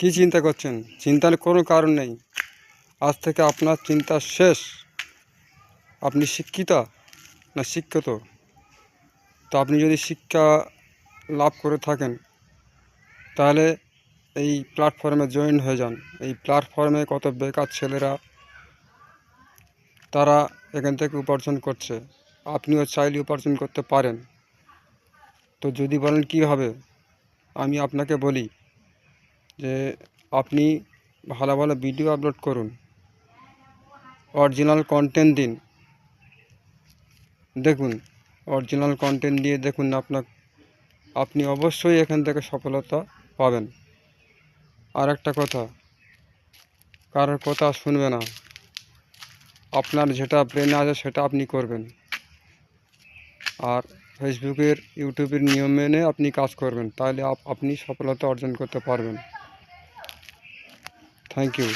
কি চিন্তা করছেন? চিন্তার কোনো কারণ নেই। আজ থেকে আপনার চিন্তা শেষ। আপনি শিক্ষিত না শিক্ষিত? তো আপনি যদি শিক্ষা লাভ করে থাকেন তাহলে এই প্ল্যাটফর্মে জয়েন হয়ে যান। এই প্ল্যাটফর্মে কত বেকার ছেলেরা তারা এখান থেকে উপার্জন করছে। আপনিও চাইলে উপার্জন করতে পারেন। তো যদি বলেন কীভাবে, আমি আপনাকে বলি যে আপনি ভালো ভালো ভিডিও আপলোড করুন, অরিজিনাল কন্টেন্ট দিন। দেখুন, অরিজিনাল কন্টেন্ট দিয়ে দেখুন আপনি অবশ্যই এখান থেকে সফলতা পাবেন। আর একটা কথা, কারোর কথা শুনবে না। আপনার যেটা ব্রেনে আছে সেটা আপনি করবেন। আর ফেসবুকের ইউটিউবের নিয়ম মেনে আপনি কাজ করবেন, তাহলে আপনি সফলতা অর্জন করতে পারবেন। Thank you.